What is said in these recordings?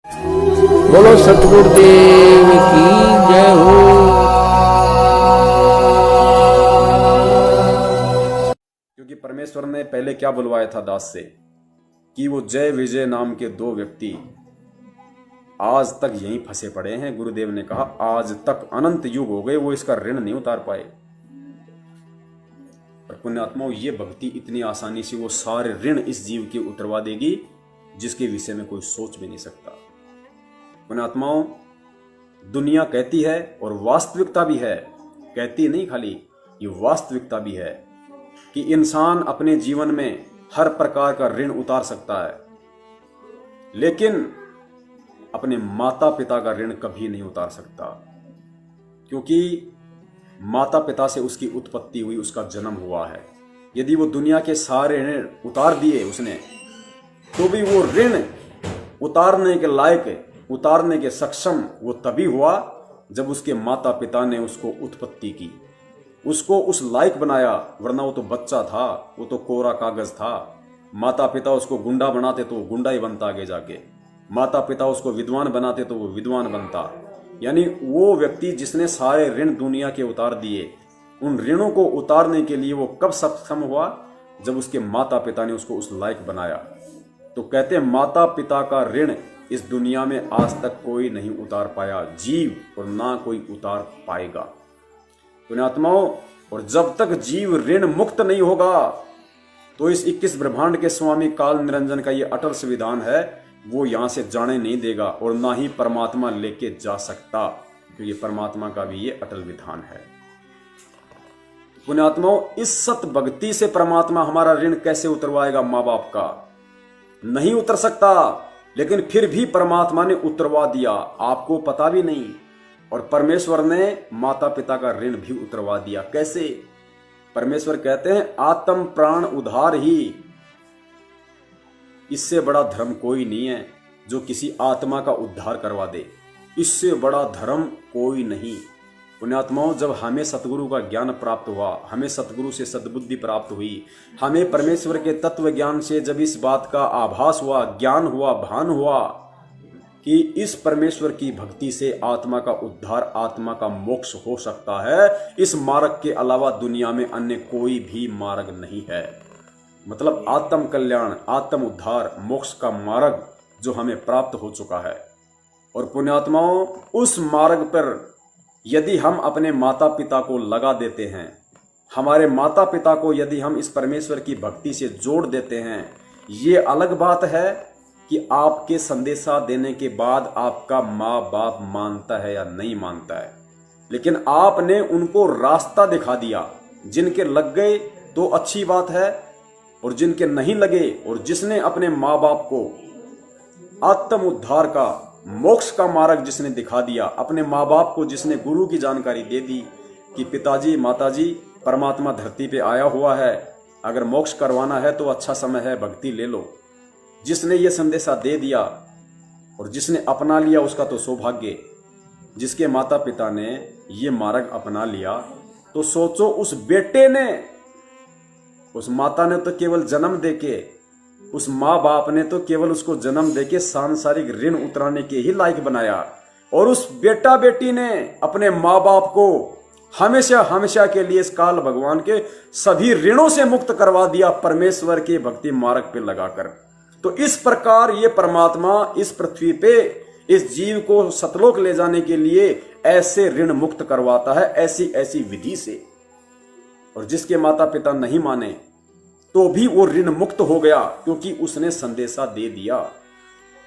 बोलो सतगुरुदेव की जय हो। क्योंकि परमेश्वर ने पहले क्या बुलवाया था दास से कि वो जय विजय नाम के दो व्यक्ति आज तक यहीं फंसे पड़े हैं। गुरुदेव ने कहा आज तक अनंत युग हो गए, वो इसका ऋण नहीं उतार पाए। और पुण्यात्माओं, ये भक्ति इतनी आसानी से वो सारे ऋण इस जीव के उतरवा देगी जिसके विषय में कोई सोच भी नहीं सकता। पुण्यात्माओं, दुनिया कहती है और वास्तविकता भी है, कहती नहीं खाली, ये वास्तविकता भी है कि इंसान अपने जीवन में हर प्रकार का ऋण उतार सकता है, लेकिन अपने माता पिता का ऋण कभी नहीं उतार सकता। क्योंकि माता पिता से उसकी उत्पत्ति हुई, उसका जन्म हुआ है। यदि वो दुनिया के सारे ऋण उतार दिए उसने, तो भी वो ऋण उतारने के लायक, उतारने के सक्षम वो तभी हुआ जब उसके माता पिता ने उसको उत्पत्ति की, उसको उस लायक बनाया। वरना वो तो बच्चा था, वो तो कोरा कागज था। माता पिता उसको गुंडा बनाते तो वो गुंडा ही बनता आगे जाके, माता पिता उसको विद्वान बनाते तो वो विद्वान बनता। यानी वो व्यक्ति जिसने सारे ऋण दुनिया के उतार दिए, उन ऋणों को उतारने के लिए वो कब सक्षम हुआ? जब उसके माता पिता ने उसको उस लायक बनाया। तो कहते हैं माता पिता का ऋण इस दुनिया में आज तक कोई नहीं उतार पाया जीव, और ना कोई उतार पाएगा। पुण्यात्माओं, और जब तक जीव ऋण मुक्त नहीं होगा तो इस 21 ब्रह्मांड के स्वामी काल निरंजन का ये अटल संविधान है, वो यहां से जाने नहीं देगा और ना ही परमात्मा लेके जा सकता, क्योंकि ये परमात्मा का भी ये अटल विधान है। पुण्यात्माओं, इस सत भक्ति से परमात्मा हमारा ऋण कैसे उतरवाएगा? माँ बाप का नहीं उतर सकता, लेकिन फिर भी परमात्मा ने उतरवा दिया, आपको पता भी नहीं। और परमेश्वर ने माता पिता का ऋण भी उतरवा दिया। कैसे? परमेश्वर कहते हैं आत्म प्राण उधार ही, इससे बड़ा धर्म कोई नहीं है जो किसी आत्मा का उद्धार करवा दे। इससे बड़ा धर्म कोई नहीं। पुण्यात्माओं, जब हमें सतगुरु का ज्ञान प्राप्त हुआ, हमें सतगुरु से सद्बुद्धि प्राप्त हुई, हमें परमेश्वर के तत्व ज्ञान से जब इस बात का आभास हुआ, ज्ञान हुआ, भान हुआ कि इस परमेश्वर की भक्ति से आत्मा का उद्धार, आत्मा का मोक्ष हो सकता है, इस मार्ग के अलावा दुनिया में अन्य कोई भी मार्ग नहीं है। मतलब आत्म कल्याण, आत्म उद्धार, मोक्ष का मार्ग जो हमें प्राप्त हो चुका है। और पुण्यात्माओं, उस मार्ग पर यदि हम अपने माता पिता को लगा देते हैं, हमारे माता पिता को यदि हम इस परमेश्वर की भक्ति से जोड़ देते हैं, ये अलग बात है कि आपके संदेशा देने के बाद आपका माँ बाप मानता है या नहीं मानता है, लेकिन आपने उनको रास्ता दिखा दिया। जिनके लग गए तो अच्छी बात है, और जिनके नहीं लगे, और जिसने अपने माँ बाप को आत्म उद्धार का, मोक्ष का मार्ग जिसने दिखा दिया, अपने माँ बाप को जिसने गुरु की जानकारी दे दी कि पिताजी माताजी परमात्मा धरती पे आया हुआ है, अगर मोक्ष करवाना है तो अच्छा समय है, भक्ति ले लो, जिसने ये संदेशा दे दिया और जिसने अपना लिया उसका तो सौभाग्य। जिसके माता पिता ने ये मार्ग अपना लिया, तो सोचो उस बेटे ने, उस माता ने तो केवल जन्म देके, उस माँ बाप ने तो केवल उसको जन्म देके सांसारिक ऋण उतराने के ही लायक बनाया, और उस बेटा बेटी ने अपने माँ बाप को हमेशा हमेशा के लिए इस काल भगवान के सभी ऋणों से मुक्त करवा दिया परमेश्वर के भक्ति मार्ग पे लगाकर। तो इस प्रकार ये परमात्मा इस पृथ्वी पे इस जीव को सतलोक ले जाने के लिए ऐसे ऋण मुक्त करवाता है, ऐसी ऐसी विधि से। और जिसके माता पिता नहीं माने तो भी वो ऋण मुक्त हो गया, क्योंकि उसने संदेशा दे दिया।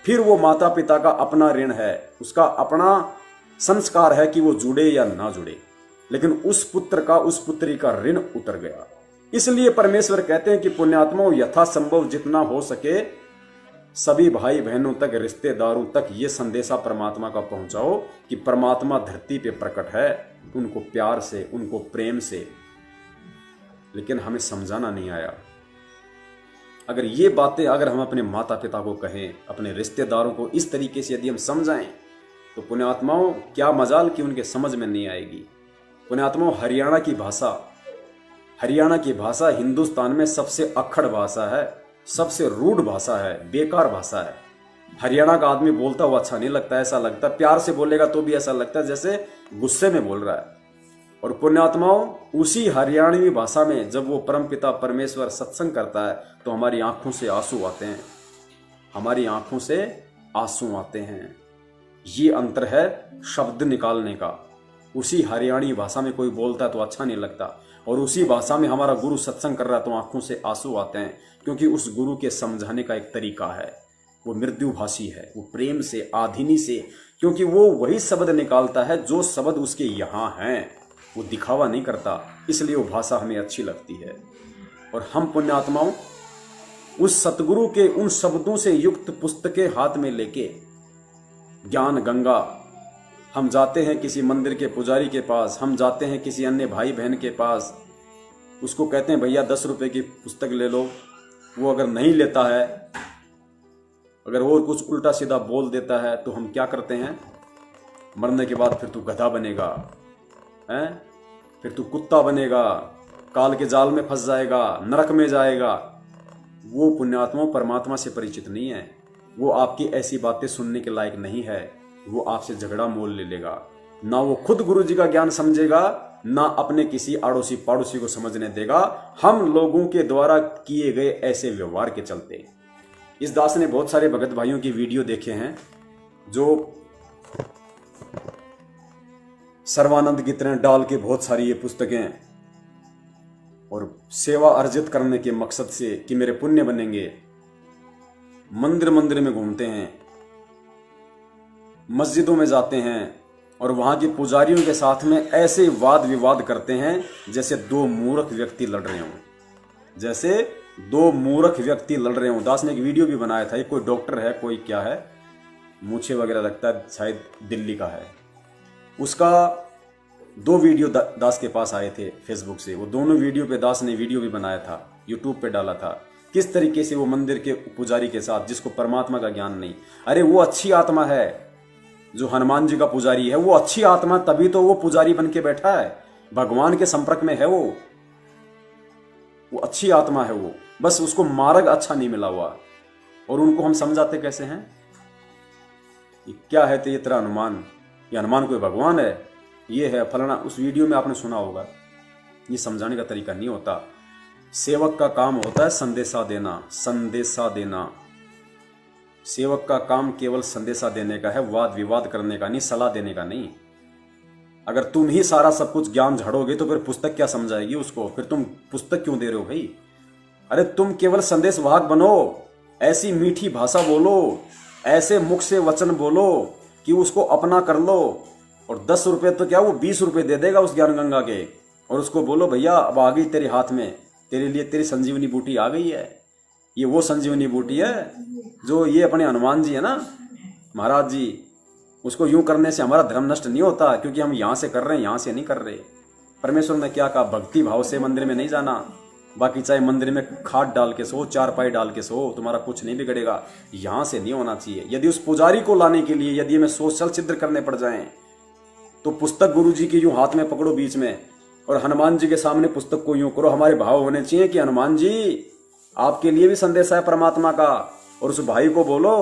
फिर वो माता पिता का अपना ऋण है, उसका अपना संस्कार है कि वो जुड़े या ना जुड़े, लेकिन उस पुत्र का, उस पुत्री का ऋण उतर गया। इसलिए परमेश्वर कहते हैं कि पुण्यात्माओं, यथासंभव जितना हो सके सभी भाई बहनों तक, रिश्तेदारों तक ये संदेशा परमात्मा का पहुंचाओ कि परमात्मा धरती पे प्रकट है, उनको प्यार से, उनको प्रेम से। लेकिन हमें समझाना नहीं आया। अगर ये बातें अगर हम अपने माता पिता को कहें, अपने रिश्तेदारों को इस तरीके से यदि हम समझाएं, तो पुण्यात्माओं क्या मजाल कि उनके समझ में नहीं आएगी। पुण्यात्माओं, हरियाणा की भाषा हिंदुस्तान में सबसे अक्खड़ भाषा है, सबसे रूढ़ भाषा है, बेकार भाषा है। हरियाणा का आदमी बोलता हुआ अच्छा नहीं लगता, ऐसा लगता है प्यार से बोलेगा तो भी ऐसा लगता है जैसे गुस्से में बोल रहा है। और पुण्यात्माओं, उसी हरियाणवी भाषा में जब वो परमपिता परमेश्वर सत्संग करता है तो हमारी आंखों से आंसू आते हैं, हमारी आंखों से आंसू आते हैं। ये अंतर है शब्द निकालने का। उसी हरियाणी भाषा में कोई बोलता है तो अच्छा नहीं लगता, और उसी भाषा में हमारा गुरु सत्संग कर रहा है तो आंखों से आंसू आते हैं, क्योंकि उस गुरु के समझाने का एक तरीका है, वो मृदुभाषी है, वो प्रेम से, आधीनी से, क्योंकि वो वही शब्द निकालता है जो शब्द उसके यहाँ हैं, वो दिखावा नहीं करता, इसलिए वो भाषा हमें अच्छी लगती है। और हम पुण्यात्माओं उस सतगुरु के उन शब्दों से युक्त पुस्तकें हाथ में लेके ज्ञान गंगा, हम जाते हैं किसी मंदिर के पुजारी के पास, हम जाते हैं किसी अन्य भाई बहन के पास, उसको कहते हैं भैया 10 रुपए की पुस्तक ले लो। वो अगर नहीं लेता है, अगर वो कुछ उल्टा सीधा बोल देता है तो हम क्या करते हैं, मरने के बाद फिर तू गधा बनेगा, हैं, फिर तू कुत्ता बनेगा, काल के जाल में फंस जाएगा, नरक में जाएगा। वो पुण्यात्मा परमात्मा से परिचित नहीं है, वो आपकी ऐसी बातें सुनने के लायक नहीं है, वो आपसे झगड़ा मोल ले लेगा। ना वो खुद गुरु जी का ज्ञान समझेगा, ना अपने किसी आड़ोसी पाड़ोसी को समझने देगा, हम लोगों के द्वारा किए गए ऐसे व्यवहार के चलते। इस दास ने बहुत सारे भगत भाइयों की वीडियो देखे हैं जो सर्वानंद की तरह डाल के बहुत सारी ये पुस्तकें और सेवा अर्जित करने के मकसद से कि मेरे पुण्य बनेंगे, मंदिर मंदिर में घूमते हैं, मस्जिदों में जाते हैं और वहां के पुजारियों के साथ में ऐसे वाद विवाद करते हैं जैसे दो मूर्ख व्यक्ति लड़ रहे हों, जैसे दो मूर्ख व्यक्ति लड़ रहे हों। दास ने एक वीडियो भी बनाया था, कोई डॉक्टर है, कोई क्या है, मूछे वगैरह लगता है, शायद दिल्ली का है। उसका 2 वीडियो दास के पास आए थे फेसबुक से, वो दोनों वीडियो पे दास ने वीडियो भी बनाया था, यूट्यूब पे डाला था, किस तरीके से वो मंदिर के पुजारी के साथ, जिसको परमात्मा का ज्ञान नहीं, अरे वो अच्छी आत्मा है, जो हनुमान जी का पुजारी है वो अच्छी आत्मा, तभी तो वो पुजारी बन के बैठा है, भगवान के संपर्क में है, वो अच्छी आत्मा है, वो बस उसको मार्ग अच्छा नहीं मिला हुआ। और उनको हम समझाते कैसे हैं, ये क्या है तो ये तेरा हनुमान, ये हनुमान कोई भगवान है, ये है फलाना। उस वीडियो में आपने सुना होगा, ये समझाने का तरीका नहीं होता। सेवक का काम होता है संदेशा देना, संदेशा देना। सेवक का काम केवल संदेशा देने का है, वाद विवाद करने का नहीं, सलाह देने का नहीं। अगर तुम ही सारा सब कुछ ज्ञान झाड़ोगे तो फिर पुस्तक क्या समझाएगी उसको, फिर तुम पुस्तक क्यों दे रहे हो भाई। अरे तुम केवल संदेश वाहक बनो, ऐसी मीठी भाषा बोलो, ऐसे मुख से वचन बोलो कि उसको अपना कर लो। और 10 रुपए तो क्या, वो 20 रुपए दे देगा उस ज्ञान गंगा के, और उसको बोलो भैया अब आ गई तेरे हाथ में, तेरे लिए तेरी संजीवनी बूटी आ गई है। ये वो संजीवनी बूटी है जो ये अपने हनुमान जी है ना, महाराज जी, उसको यूं करने से हमारा धर्म नष्ट नहीं होता, क्योंकि हम यहां से कर रहे हैं, यहां से नहीं कर रहे। परमेश्वर ने क्या कहा, भक्ति भाव से मंदिर में नहीं जाना, बाकी चाहे मंदिर में खाट डाल के सो, चारपाई डाल के सो, तुम्हारा कुछ नहीं बिगड़ेगा, यहां से नहीं होना चाहिए। यदि उस पुजारी को लाने के लिए यदि हमें सोशल छिद्र करने पड़ जाए तो पुस्तक गुरु जी की यूं हाथ में पकड़ो बीच में, और हनुमान जी के सामने पुस्तक को यूं करो। हमारे भाव होने चाहिए कि हनुमान जी आपके लिए भी संदेश है परमात्मा का, और उस भाई को बोलो,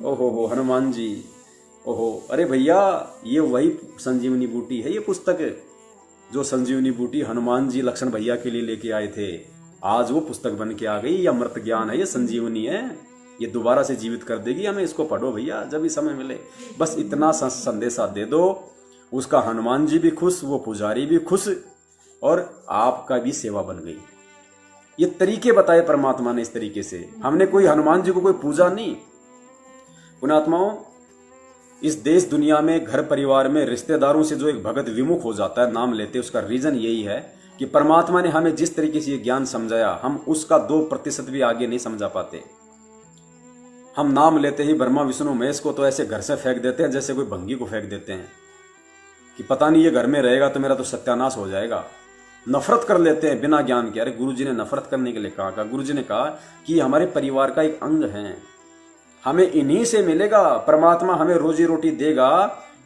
ओहो हनुमान जी, ओहो अरे भैया ये वही संजीवनी बूटी है, ये पुस्तक जो संजीवनी बूटी हनुमान जी लक्ष्मण भैया के लिए लेके आए थे, आज वो पुस्तक बन के आ गई। ये अमृत ज्ञान है, ये संजीवनी है, ये दोबारा से जीवित कर देगी हमें, इसको पढ़ो भैया जब भी समय मिले। बस इतना संदेशा दे दो, उसका हनुमान जी भी खुश, वो पुजारी भी खुश, और आपका भी सेवा बन गई। ये तरीके बताए परमात्मा ने, इस तरीके से। हमने कोई हनुमान जी को कोई पूजा नहीं। पुण्यात्माओं, इस देश दुनिया में, घर परिवार में, रिश्तेदारों से जो एक भगत विमुख हो जाता है नाम लेते, उसका रीजन यही है कि परमात्मा ने हमें जिस तरीके से ये ज्ञान समझाया, हम उसका 2% भी आगे नहीं समझा पाते। हम नाम लेते ही ब्रह्मा विष्णु महेश को तो ऐसे घर से फेंक देते हैं जैसे कोई भंगी को फेंक देते हैं कि पता नहीं ये घर में रहेगा तो मेरा तो सत्यानाश हो जाएगा। नफरत कर लेते हैं बिना ज्ञान के। अरे गुरु जी ने नफरत करने के लिए कहा? गुरु जी ने कहा कि हमारे परिवार का एक अंग है, हमें इन्हीं से मिलेगा। परमात्मा हमें रोजी रोटी देगा,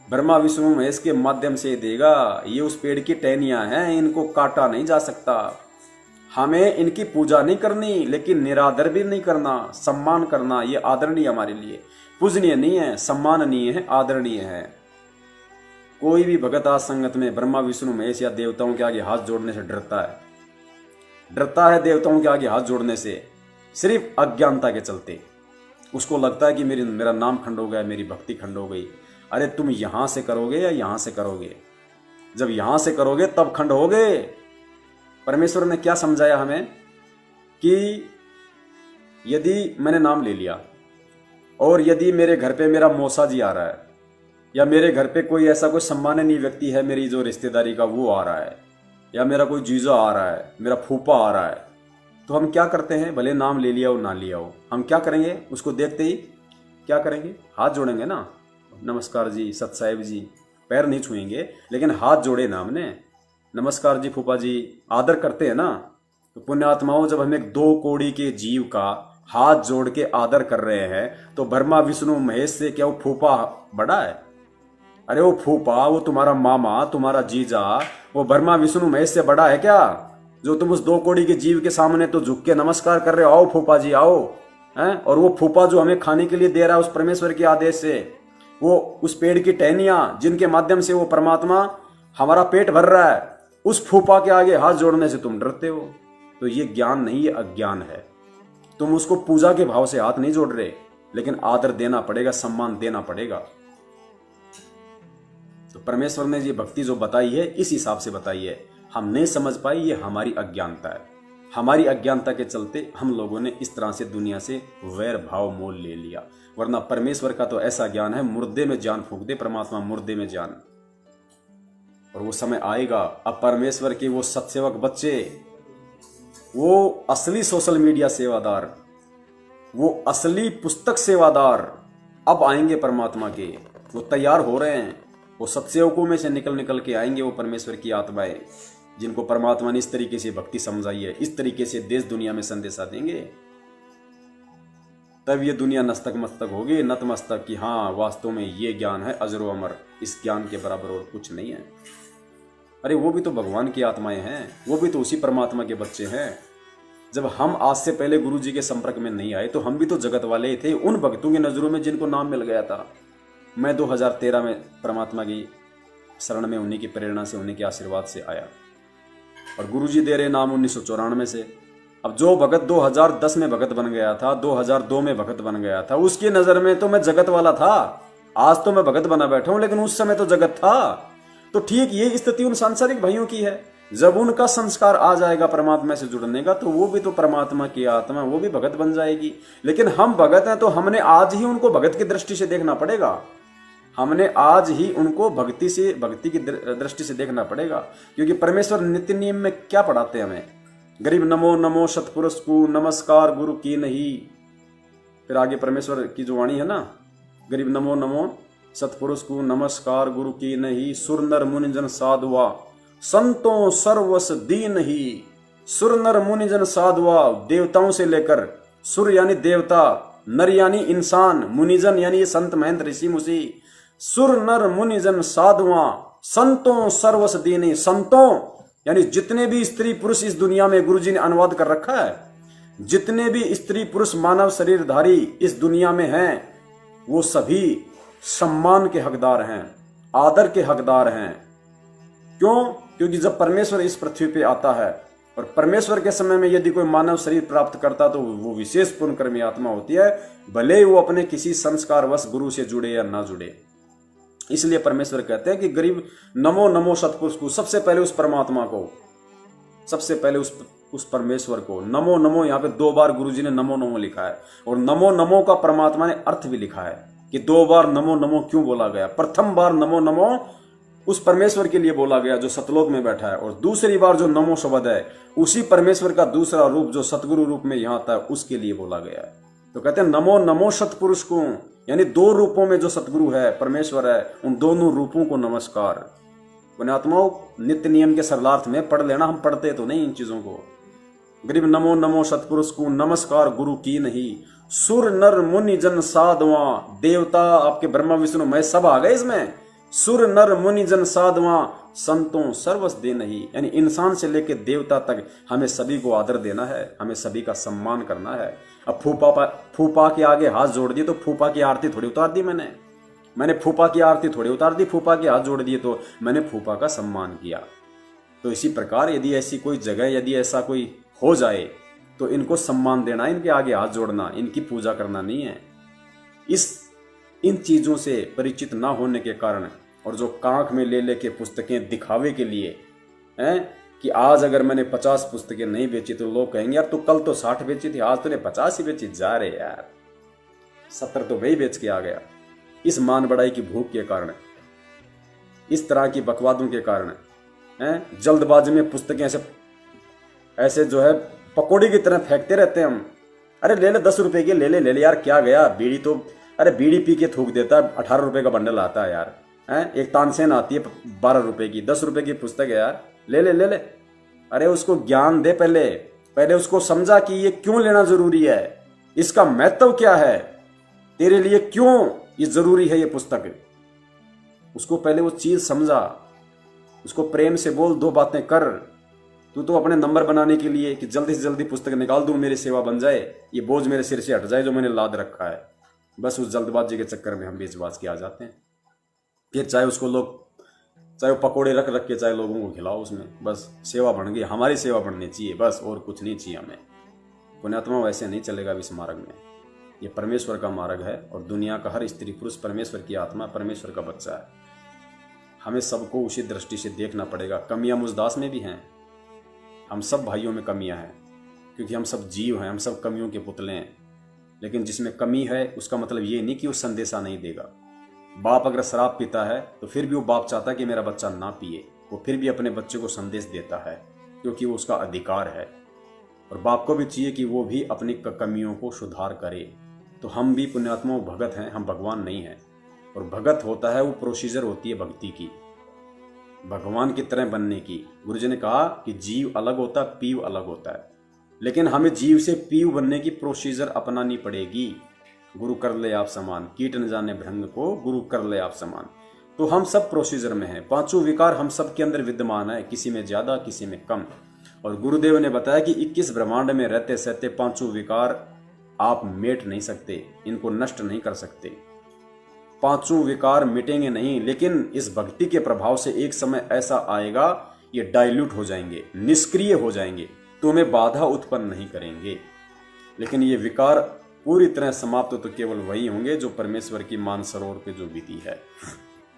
ब्रह्मा विष्णु महेश के माध्यम से देगा। ये उस पेड़ की टहनियां हैं, इनको काटा नहीं जा सकता। हमें इनकी पूजा नहीं करनी, लेकिन निरादर भी नहीं करना, सम्मान करना, ये आदरणीय हमारे लिए। पूजनीय नहीं है, सम्माननीय है, आदरणीय है। कोई भी भगत आज संगत में ब्रह्मा विष्णु महेश या देवताओं के आगे हाथ जोड़ने से डरता है देवताओं के आगे हाथ जोड़ने से, सिर्फ अज्ञानता के चलते। उसको लगता है कि मेरा नाम खंड हो गया, मेरी भक्ति खंड हो गई। अरे तुम यहां से करोगे या यहां से करोगे? जब यहां से करोगे तब खंड होगे। परमेश्वर ने क्या समझाया हमें कि यदि मैंने नाम ले लिया और यदि मेरे घर पे मेरा मौसा जी आ रहा है या मेरे घर पे कोई ऐसा कोई सम्माननीय व्यक्ति है मेरी जो रिश्तेदारी का, वो आ रहा है, या मेरा कोई जीजा आ रहा है, मेरा फूफा आ रहा है, तो हम क्या करते हैं? भले नाम ले लिया हो ना लिया हो, हम क्या करेंगे? उसको देखते ही क्या करेंगे? हाथ जोड़ेंगे ना, नमस्कार जी, सत साहिब जी। पैर नहीं छुएंगे, लेकिन हाथ जोड़े ना हमने, नमस्कार जी फूफा जी, आदर करते हैं ना। तो पुण्यात्माओं, जब हम एक 2 कौड़ी के जीव का हाथ जोड़ के आदर कर रहे हैं, तो ब्रह्मा विष्णु महेश से क्या वो फूफा बड़ा है? अरे वो फूफा, वो तुम्हारा मामा, तुम्हारा जीजा, वो ब्रह्मा विष्णु महेश से बड़ा है क्या? जो तुम उस 2 कौड़ी के जीव के सामने तो झुक के नमस्कार कर रहे हो, आओ फूफा जी आओ, हैं? और वो फूफा जो हमें खाने के लिए दे रहा है उस परमेश्वर के आदेश से, वो उस पेड़ की टहनियां जिनके माध्यम से वो परमात्मा हमारा पेट भर रहा है, उस फूफा के आगे हाथ जोड़ने से तुम डरते हो। तो ये ज्ञान नहीं, ये अज्ञान है। तुम उसको पूजा के भाव से हाथ नहीं जोड़ रहे, लेकिन आदर देना पड़ेगा, सम्मान देना पड़ेगा। तो परमेश्वर ने ये भक्ति जो बताई है इस हिसाब से बताई है। हम नहीं समझ पाए, ये हमारी अज्ञानता है। हमारी अज्ञानता के चलते हम लोगों ने इस तरह से दुनिया से वैर भाव मोल ले लिया। वरना परमेश्वर का तो ऐसा ज्ञान है, मुर्दे में जान फूंक दे परमात्मा, मुर्दे में जान। और वो समय आएगा, अब परमेश्वर के वो सत्सेवक बच्चे, वो असली सोशल मीडिया सेवादार, वो असली पुस्तक सेवादार अब आएंगे परमात्मा के। वो तैयार हो रहे हैं, वो सत्सेवकों में से निकल के आएंगे वो परमेश्वर की आत्माएं, जिनको परमात्मा ने इस तरीके से भक्ति समझाई है, इस तरीके से देश दुनिया में संदेशा देंगे। तब ये दुनिया नस्तक मस्तक होगी, नतमस्तक, कि हाँ वास्तव में ये ज्ञान है अजरो अमर, इस ज्ञान के बराबर और कुछ नहीं है। अरे वो भी तो भगवान की आत्माएं हैं, वो भी तो उसी परमात्मा के बच्चे हैं। जब हम आज से पहले गुरु जी के संपर्क में नहीं आए तो हम भी तो जगत वाले ही थे, उन भक्तों की नजरों में जिनको नाम मिल गया था। मैं 2013 में परमात्मा की शरण में उन्हीं की प्रेरणा से, उन्हीं के आशीर्वाद से आया, और गुरु जी दे रहे नाम 1994 से। अब जो भगत 2010 में भगत बन गया था, 2002 में भगत बन गया था, उसकी नजर में तो मैं जगत वाला था। आज तो मैं भगत बना बैठा हूं, लेकिन उस समय तो जगत था। तो ठीक ये स्थिति उन सांसारिक भाइयों की है। जब उनका संस्कार आ जाएगा परमात्मा से जुड़ने का, तो वो भी तो परमात्मा की आत्मा, वो भी भगत बन जाएगी। लेकिन हम भगत हैं तो हमने आज ही उनको भगत की दृष्टि से देखना पड़ेगा। हमने आज ही उनको भक्ति की दृष्टि से देखना पड़ेगा। क्योंकि परमेश्वर नित्य नियम में क्या पढ़ाते हैं हमें? गरीब नमो नमो सतपुरुष को नमस्कार गुरु की नहीं। फिर आगे परमेश्वर की जो वाणी है ना, गरीब नमो नमो सतपुरुष को नमस्कार गुरु की नहीं, सुर नर मुनिजन साधुआ संतों सर्वस दीन ही। सुर नर मुनिजन साधुआ, देवताओं से लेकर, सुर यानी देवता, नर यानी इंसान, मुनिजन यानी ये संत महंत ऋषि मुषि। सुर नर मुनिजन साधुआ संतों सर्वस दीनी। संतों यानी जितने भी स्त्री पुरुष इस दुनिया में, गुरुजी ने अनुवाद कर रखा है, जितने भी स्त्री पुरुष मानव शरीरधारी इस दुनिया में हैं, वो सभी सम्मान के हकदार हैं, आदर के हकदार हैं। क्यों? क्योंकि जब परमेश्वर इस पृथ्वी पे आता है, और परमेश्वर के समय में यदि कोई मानव शरीर प्राप्त करता तो वो विशेष पुण्यकर्मी आत्मा होती है, भले ही वो अपने किसी संस्कारवश गुरु से जुड़े या ना जुड़े। इसलिए परमेश्वर कहते हैं कि गरीब नमो नमो सतपुरुष को, सबसे पहले उस परमात्मा को, सबसे पहले उस परमेश्वर को नमो नमो। यहाँ पे 2 बार गुरुजी ने नमो नमो लिखा है, और नमो नमो का परमात्मा ने अर्थ भी लिखा है कि 2 बार नमो नमो क्यों बोला गया। प्रथम बार नमो नमो उस परमेश्वर के लिए बोला गया जो सतलोक में बैठा है, और दूसरी बार जो नमो शब्द है उसी परमेश्वर का दूसरा रूप जो सतगुरु रूप में यहाँ आता है उसके लिए बोला गया है। तो कहते हैं नमो नमो सतपुरुष को, यानी 2 रूपों में जो सतगुरु है, परमेश्वर है, उन दोनों रूपों को नमस्कार। पुण्यात्माओं, नित्य नियम के सरलार्थ में पढ़ लेना, हम पढ़ते तो नहीं इन चीजों को। गरीब नमो नमो सतपुरुष को नमस्कार गुरु की नहीं, सुर नर मुनि जन साधुआ। देवता आपके ब्रह्मा विष्णु महेश सब आ गए इसमें। सुर नर मुनि जन साधवा संतों सर्वस दे नहीं। यानी इंसान से लेकर देवता तक हमें सभी को आदर देना है, हमें सभी का सम्मान करना है। अब फूफा के आगे हाथ जोड़ दिए तो फूफा की आरती थोड़ी उतार दी मैंने फूफा की आरती थोड़ी उतार दी, फूफा के हाथ जोड़ दिए तो मैंने फूफा का सम्मान किया। तो इसी प्रकार यदि ऐसी कोई जगह, यदि ऐसा कोई हो जाए तो इनको सम्मान देना, इनके आगे हाथ जोड़ना, इनकी पूजा करना नहीं है। इन चीज़ों से परिचित ना होने के कारण और जो कांख में ले लेके पुस्तकें दिखावे के लिए हैं कि आज अगर मैंने 50 पुस्तकें नहीं बेची तो लोग कहेंगे यार तू कल तो 60 बेची थी, आज तूने 50 ही बेची। जा रे यार, 70 तो वही बेच के आ गया। इस मान बढ़ाई की भूख के कारण, इस तरह की बकवादों के कारण हैं, जल्दबाजी में पुस्तकें ऐसे जो है पकौड़ी की तरह फेंकते रहते हैं हम। अरे ले ले 10 रुपए की, ले ले यार, क्या गया। बीड़ी तो अरे बीड़ी पी के थूक देता है, 18 रुपए का बंडल आता है यार। हैं, एक तानसेन आती है 12 रुपए की, 10 रुपए की पुस्तक है यार, ले ले। अरे उसको ज्ञान दे, पहले उसको समझा कि ये क्यों लेना जरूरी है, इसका महत्व क्या है, तेरे लिए क्यों ये जरूरी है ये पुस्तक। उसको पहले वो चीज समझा, उसको प्रेम से बोल, 2 बातें कर। तू तो अपने नंबर बनाने के लिए कि जल्दी से जल्दी पुस्तक निकाल दूं, मेरी सेवा बन जाए, ये बोझ मेरे सिर से हट जाए जो मैंने लाद रखा है। बस उस जल्दबाजी के चक्कर में हम बेचबाज के आ जाते हैं। फिर चाहे वो पकोड़े रख के चाहे लोगों को खिलाओ, उसमें बस सेवा बन गई, हमारी सेवा बननी चाहिए बस, और कुछ नहीं चाहिए हमें। पुण्यात्मा वैसे नहीं चलेगा इस मार्ग में। ये परमेश्वर का मार्ग है और दुनिया का हर स्त्री पुरुष परमेश्वर की आत्मा, परमेश्वर का बच्चा है। हमें सबको उसी दृष्टि से देखना पड़ेगा। कमियां मुझदास में भी हैं, हम सब भाइयों में कमियां हैं, क्योंकि हम सब जीव हैं, हम सब कमियों के पुतले हैं। लेकिन जिसमें कमी है उसका मतलब ये नहीं कि वो संदेशा नहीं देगा। बाप अगर शराब पीता है तो फिर भी वो बाप चाहता है कि मेरा बच्चा ना पिए, वो फिर भी अपने बच्चे को संदेश देता है, क्योंकि वो उसका अधिकार है। और बाप को भी चाहिए कि वो भी अपनी कमियों को सुधार करे। तो हम भी पुण्यात्मा भगत हैं, हम भगवान नहीं हैं। और भगत होता है वो प्रोसीजर होती है भक्ति की, भगवान की तरह बनने की। गुरुजी ने कहा कि जीव अलग होता है, पीव अलग होता है, लेकिन हमें जीव से पीव बनने की प्रोसीजर अपनानी पड़ेगी। गुरु कर ले आप समान, कीट न जाने भृंग को, गुरु कर ले आप समान। तो हम सब प्रोसीजर में हैं, 5 विकार हम सब के अंदर विद्यमान है, किसी में ज्यादा किसी में कम। और गुरुदेव ने बताया कि 21 ब्रह्मांड में रहते सहते 5 विकार आप मेट नहीं सकते, इनको नष्ट नहीं कर सकते। 5 विकार मिटेंगे नहीं, लेकिन इस भक्ति के प्रभाव से एक समय ऐसा आएगा ये डाइल्यूट हो जाएंगे, निष्क्रिय हो जाएंगे, तुम्हें बाधा उत्पन्न नहीं करेंगे। लेकिन ये विकार पूरी तरह समाप्त तो केवल वही होंगे जो परमेश्वर की मानसरोवर पे जो विधि है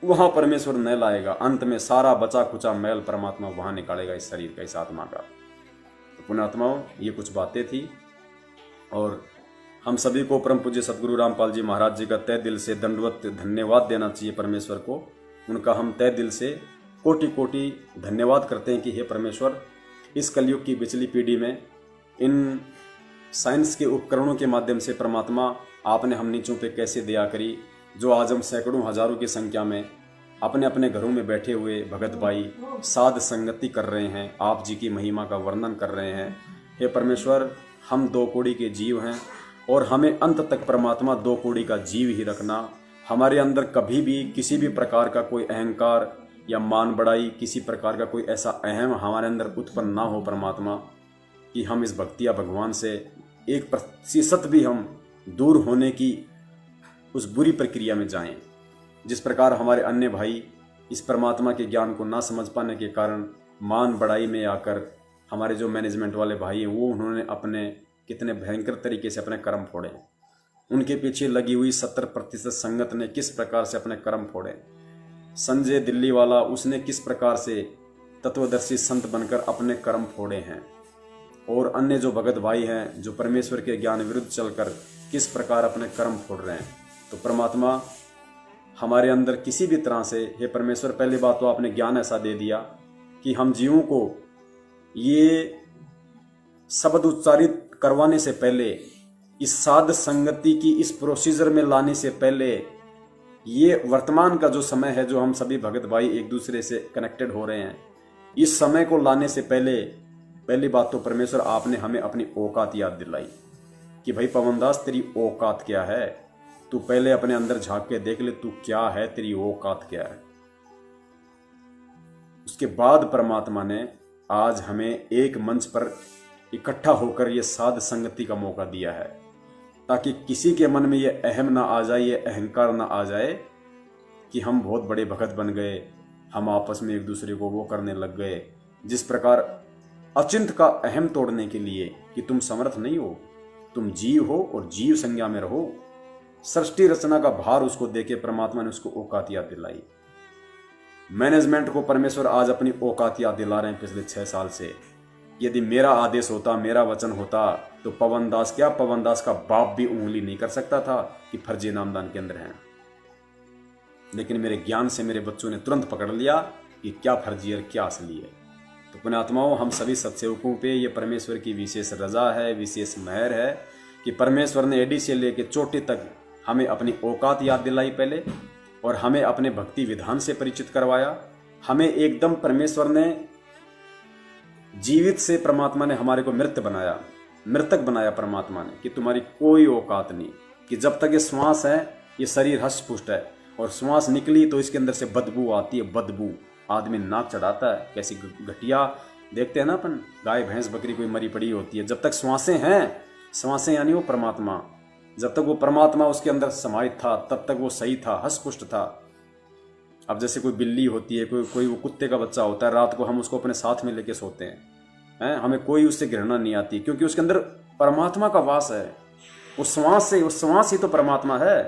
वहां परमेश्वर न लाएगा। अंत में सारा बचा कुचा मैल परमात्मा वहां निकालेगा इस शरीर का, इस आत्मा का। तो पुण्यात्माओं, ये कुछ बातें थी और हम सभी को परम पूज्य सदगुरु रामपाल जी महाराज जी का तय दिल से दंडवत धन्यवाद देना चाहिए परमेश्वर को। उनका हम तय दिल से कोटि कोटि धन्यवाद करते हैं कि हे परमेश्वर, इस कलयुग की पिछली पीढ़ी में इन साइंस के उपकरणों के माध्यम से परमात्मा आपने हम नीचों पे कैसे दया करी, जो आज हम सैकड़ों हजारों की संख्या में अपने अपने घरों में बैठे हुए भगत भाई साध संगति कर रहे हैं, आप जी की महिमा का वर्णन कर रहे हैं। हे परमेश्वर, हम 2 कौड़ी के जीव हैं और हमें अंत तक परमात्मा 2 कौड़ी का जीव ही रखना। हमारे अंदर कभी भी किसी भी प्रकार का कोई अहंकार या मान बढ़ाई, किसी प्रकार का कोई ऐसा अहम हमारे अंदर उत्पन्न ना हो परमात्मा, कि हम इस भक्ति या भगवान से 1% भी हम दूर होने की उस बुरी प्रक्रिया में जाएं। जिस प्रकार हमारे अन्य भाई इस परमात्मा के ज्ञान को ना समझ पाने के कारण मान बढ़ाई में आकर हमारे जो मैनेजमेंट वाले भाई हैं वो उन्होंने अपने कितने भयंकर तरीके से अपने कर्म फोड़े। उनके पीछे लगी हुई 70% संगत ने किस प्रकार से अपने कर्म फोड़े। संजय दिल्ली वाला, उसने किस प्रकार से तत्वदर्शी संत बनकर अपने कर्म फोड़े हैं। और अन्य जो भगत भाई हैं जो परमेश्वर के ज्ञान विरुद्ध चलकर किस प्रकार अपने कर्म फोड़ रहे हैं। तो परमात्मा हमारे अंदर किसी भी तरह से, हे परमेश्वर, पहली बात तो आपने ज्ञान ऐसा दे दिया कि हम जीवों को ये शब्द उच्चारित करवाने से पहले, इस साध संगति की इस प्रोसीजर में लाने से पहले, ये वर्तमान का जो समय है जो हम सभी भगत भाई एक दूसरे से कनेक्टेड हो रहे हैं, इस समय को लाने से पहले पहली बात तो परमेश्वर आपने हमें अपनी औकात याद दिलाई कि भाई पवनदास, तेरी औकात क्या है। तू पहले अपने अंदर झांक के देख ले, तू क्या है, तेरी औकात क्या है। उसके बाद परमात्मा ने आज हमें एक मंच पर इकट्ठा होकर ये साध संगति का मौका दिया है, ताकि किसी के मन में ये अहम ना आ जाए, ये अहंकार ना आ जाए कि हम बहुत बड़े भगत बन गए, हम आपस में एक दूसरे को वो करने लग गए। जिस प्रकार अचिंत का अहम तोड़ने के लिए कि तुम समर्थ नहीं हो, तुम जीव हो और जीव संज्ञा में रहो, सृष्टि रचना का भार उसको देके परमात्मा ने उसको औकात याद दिलाई। मैनेजमेंट को परमेश्वर आज अपनी औकात याद दिला रहे हैं पिछले 6 साल से। यदि मेरा आदेश होता, मेरा वचन होता, तो पवन दास क्या, पवन दास का बाप भी उंगली नहीं कर सकता था कि फर्जी नामदान के अंदर हैं। लेकिन मेरे ज्ञान से मेरे बच्चों ने तुरंत पकड़ लिया कि क्या फर्जी और क्या असली है। तो पुण्यात्माओं, हम सभी सत्सेवकों पे ये परमेश्वर की विशेष रजा है, विशेष मेहर है कि परमेश्वर ने एडी से लेके चोटी तक हमें अपनी औकात याद दिलाई पहले, और हमें अपने भक्ति विधान से परिचित करवाया। हमें एकदम परमेश्वर ने जीवित से, परमात्मा ने हमारे को मृत बनाया, मृतक बनाया परमात्मा ने, कि तुम्हारी कोई औकात नहीं, कि जब तक ये श्वास है ये शरीर हष्ट पुष्ट है, और श्वास निकली तो इसके अंदर से बदबू आती है। बदबू आदमी नाक चढ़ाता है, कैसी घटिया देखते हैं ना अपन, गाय भैंस बकरी कोई मरी पड़ी होती है। जब तक श्वासें हैं, श्वासें यानी वो परमात्मा, जब तक वो परमात्मा उसके अंदर समाहित था तब तक वो सही था, हष्ट पुष्ट था। अब जैसे कोई बिल्ली होती है, कोई वो कुत्ते का बच्चा होता है, रात को हम उसको अपने साथ में लेके सोते हैं, हमें कोई उससे घृणा नहीं आती, क्योंकि उसके अंदर परमात्मा का वास है। उस श्वास ही तो परमात्मा है।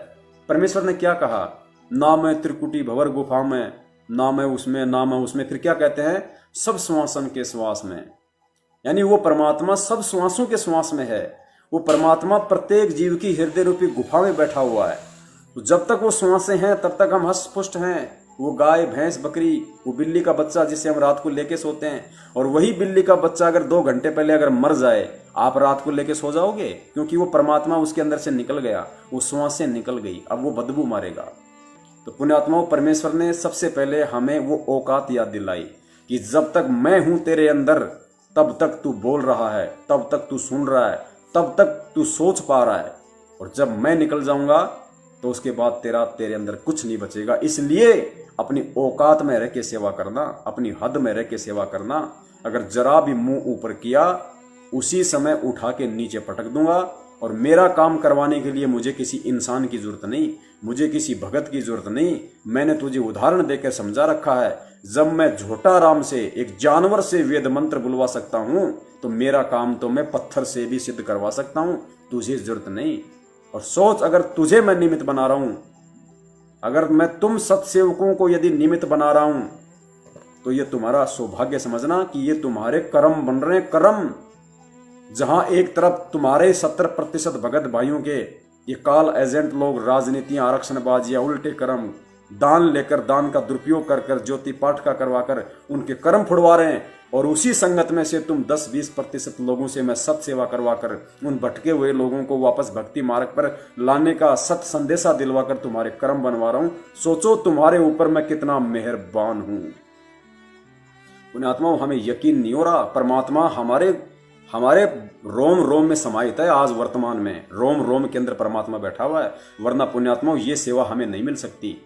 परमेश्वर ने क्या कहा, ना मैं त्रिकुटी भंवर गुफा में, ना मैं उसमें, ना मैं उसमें, फिर क्या कहते हैं, सब श्वासन के श्वास में। यानी वो परमात्मा सब श्वासों के श्वास में है। वो परमात्मा प्रत्येक जीव की हृदय रूपी गुफा में बैठा हुआ है। तो जब तक वो श्वासें हैं तब तक हम हष्ट पुष्ट हैं। वो गाय भैंस बकरी, वो बिल्ली का बच्चा जिसे हम रात को लेके सोते हैं, और वही बिल्ली का बच्चा अगर 2 घंटे पहले अगर मर जाए, आप रात को लेके सो जाओगे? क्योंकि वो परमात्मा उसके अंदर से निकल गया, वो श्वासें निकल गई, अब वो बदबू मारेगा। तो पुण्यात्माओं, परमेश्वर ने सबसे पहले हमें वो औकात याद दिलाई कि जब तक मैं हूं तेरे अंदर, तब तक तू बोल रहा है, तब तक तू सुन रहा है, तब तक तू सोच पा रहा है, और जब मैं निकल जाऊंगा तो उसके बाद तेरे अंदर कुछ नहीं बचेगा। इसलिए अपनी औकात में रह के सेवा करना, अपनी हद में रह के सेवा करना। अगर जरा भी मुंह ऊपर किया, उसी समय उठा के नीचे पटक दूंगा। और मेरा काम करवाने के लिए मुझे किसी इंसान की जरूरत नहीं, मुझे किसी भगत की जरूरत नहीं। मैंने तुझे उदाहरण देकर समझा रखा है। जब मैं झोटा राम से, एक जानवर से वेद मंत्र बुलवा सकता हूं, तो मेरा काम तो मैं पत्थर से भी सिद्ध करवा सकता हूं, तुझे जरूरत नहीं। और सोच, अगर तुझे मैं निमित्त बना रहा हूं, अगर मैं तुम सत्सेवकों को यदि निमित्त बना रहा हूं, तो ये तुम्हारा सौभाग्य समझना कि ये तुम्हारे कर्म बन रहे हैं। कर्म, जहां एक तरफ तुम्हारे 70% भगत भाइयों के ये काल एजेंट लोग, राजनीतियां, आरक्षणबाजियां, उल्टे कर्म, दान लेकर, दान का दुरुपयोग कर कर, ज्योति पाठ का करवाकर उनके कर्म फुड़वा रहे हैं, और उसी संगत में से तुम 10-20% लोगों से मैं सत सेवा करवाकर उन भटके हुए लोगों को वापस भक्ति मार्ग पर लाने का सत संदेशा दिलवाकर तुम्हारे कर्म बनवा रहा हूं। सोचो तुम्हारे ऊपर मैं कितना मेहरबान हूं। पुण्यात्माओं, हमें यकीन नहीं हो रहा, परमात्मा हमारे रोम रोम में समाहित है। आज वर्तमान में रोम रोम के अंदर परमात्मा बैठा हुआ है, वरना पुण्यात्माओं ये सेवा हमें नहीं मिल सकती।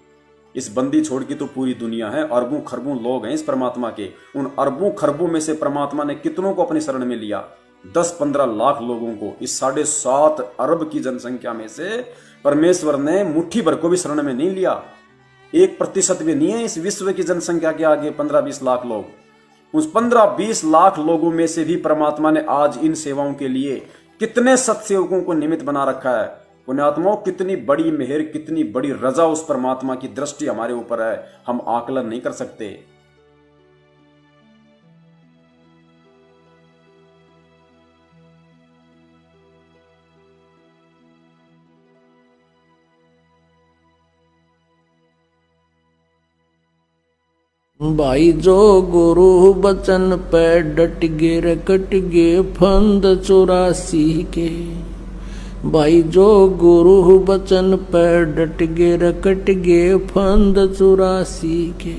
इस बंदी छोड़ की तो पूरी दुनिया है, अरबों खरबों लोग हैं इस परमात्मा के। उन अरबों खरबों में से परमात्मा ने कितनों को अपनी शरण में लिया? 10-15 लाख लोगों को। इस 7.5 अरब की जनसंख्या में से परमेश्वर ने मुट्ठी भर को भी शरण में नहीं लिया। 1% भी नहीं है इस विश्व की जनसंख्या के आगे 15-20 लाख लोग। उस 15-20 लाख लोगों में से भी परमात्मा ने आज इन सेवाओं के लिए कितने सत्सेवकों को निमित्त बना रखा है। पुण्यात्माओं, कितनी बड़ी मेहर, कितनी बड़ी रजा उस परमात्मा की दृष्टि हमारे ऊपर है, हम आकलन नहीं कर सकते। भाई जो गुरु बचन पे डट गे रे, कट गे फंद 84 के। भाई जो गुरु बचन पे डट गे रे, कट गे फंद 84 के।